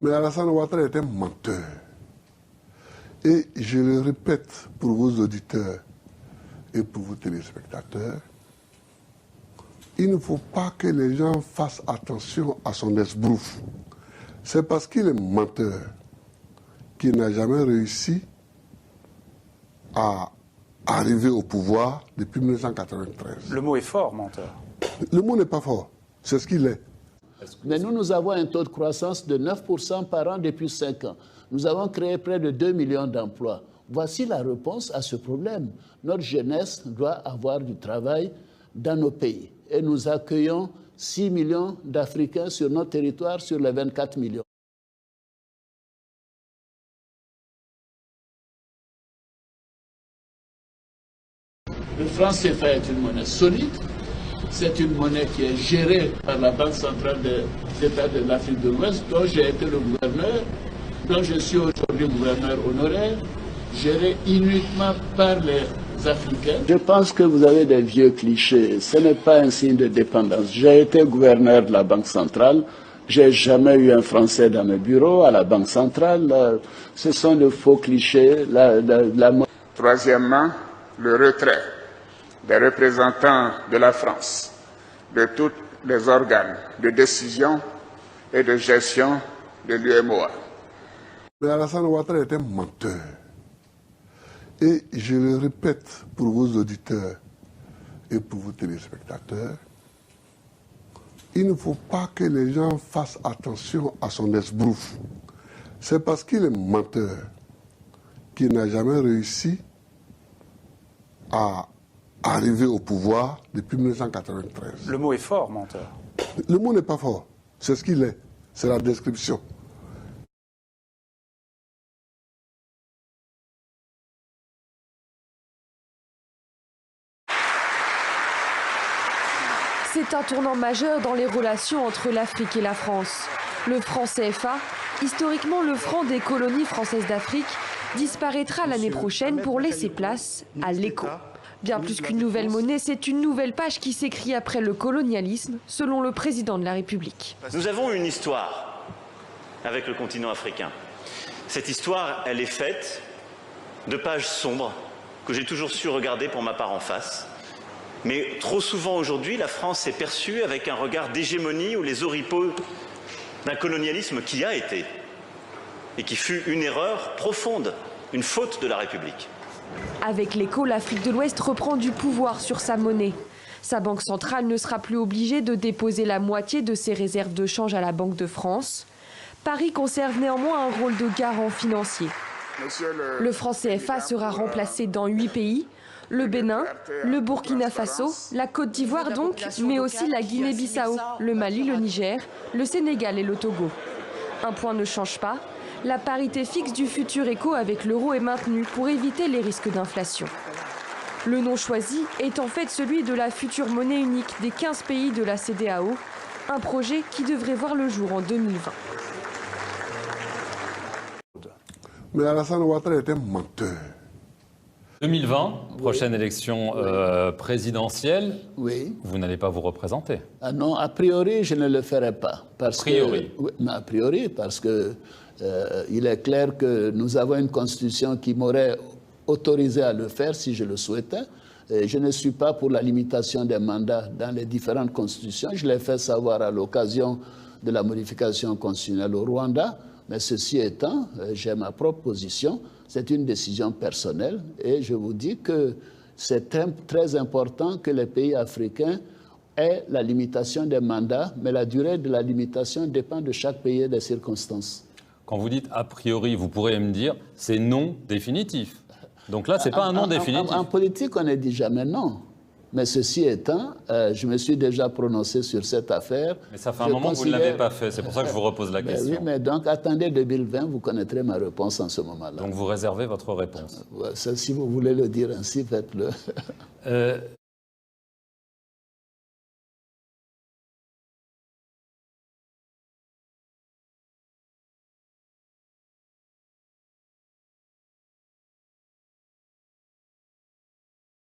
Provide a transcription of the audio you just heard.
Mais Alassane Ouattara est un menteur. Et je le répète pour vos auditeurs et pour vos téléspectateurs, il ne faut pas que les gens fassent attention à son esbrouf. C'est parce qu'il est menteur qu'il n'a jamais réussi à arriver au pouvoir depuis 1993. Le mot est fort, menteur. Le mot n'est pas fort, c'est ce qu'il est. Mais nous avons un taux de croissance de 9% par an depuis 5 ans. Nous avons créé près de 2 millions d'emplois. Voici la réponse à ce problème. Notre jeunesse doit avoir du travail dans nos pays. Et nous accueillons 6 millions d'Africains sur notre territoire sur les 24 millions. Le franc CFA est une monnaie solide. C'est une monnaie qui est gérée par la Banque centrale des États de l'Afrique de l'Ouest, dont j'ai été le gouverneur, dont je suis aujourd'hui gouverneur honoraire, géré uniquement par les Africains. Je pense que vous avez des vieux clichés. Ce n'est pas un signe de dépendance. J'ai été gouverneur de la Banque centrale. J'ai jamais eu un Français dans mes bureaux à la Banque centrale. Ce sont de faux clichés. Troisièmement, le retrait des représentants de la France, de tous les organes de décision et de gestion de l'UEMOA. Mais Alassane Ouattara est un menteur. Et je le répète pour vos auditeurs et pour vos téléspectateurs, il ne faut pas que les gens fassent attention à son esbrouf. C'est parce qu'il est menteur qu'il n'a jamais réussi à arriver au pouvoir depuis 1993. Le mot est fort, menteur. Le mot n'est pas fort, c'est ce qu'il est, c'est la description. C'est un tournant majeur dans les relations entre l'Afrique et la France. Le franc CFA, historiquement le franc des colonies françaises d'Afrique, disparaîtra l'année prochaine pour laisser place à l'éco. Bien plus qu'une nouvelle monnaie, c'est une nouvelle page qui s'écrit après le colonialisme, selon le président de la République. Nous avons une histoire avec le continent africain. Cette histoire, elle est faite de pages sombres que j'ai toujours su regarder pour ma part en face. Mais trop souvent aujourd'hui, la France est perçue avec un regard d'hégémonie ou les oripeaux d'un colonialisme qui a été et qui fut une erreur profonde, une faute de la République. Avec l'éco, l'Afrique de l'Ouest reprend du pouvoir sur sa monnaie. Sa banque centrale ne sera plus obligée de déposer la moitié de ses réserves de change à la Banque de France. Paris conserve néanmoins un rôle de garant financier. Le franc CFA sera remplacé dans 8 pays. Le Bénin, le Burkina Faso, la Côte d'Ivoire donc, mais aussi la Guinée-Bissau, le Mali, le Niger, le Sénégal et le Togo. Un point ne change pas, la parité fixe du futur éco avec l'euro est maintenue pour éviter les risques d'inflation. Le nom choisi est en fait celui de la future monnaie unique des 15 pays de la CEDEAO, un projet qui devrait voir le jour en 2020. Mais Alassane Ouattara est un menteur. 2020, prochaine élection présidentielle, Oui. vous n'allez pas vous représenter. Ah non, a priori, je ne le ferai pas. Parce oui, mais a priori, parce que il est clair que nous avons une constitution qui m'aurait autorisé à le faire si je le souhaitais. Et je ne suis pas pour la limitation des mandats dans les différentes constitutions. Je l'ai fait savoir à l'occasion de la modification constitutionnelle au Rwanda. Mais ceci étant, j'ai ma propre position. C'est une décision personnelle et je vous dis que c'est très important que les pays africains aient la limitation des mandats, mais la durée de la limitation dépend de chaque pays et des circonstances. Quand vous dites a priori, vous pourrez me dire c'est non définitif. Donc là, ce n'est pas un non définitif. En politique, on ne dit jamais non. Mais ceci étant, je me suis déjà prononcé sur cette affaire. Mais ça fait un moment que vous ne l'avez pas fait, c'est pour ça que je vous repose la question. Oui, mais donc attendez 2020, vous connaîtrez ma réponse en ce moment-là. Donc vous réservez votre réponse. Si vous voulez le dire ainsi, faites-le.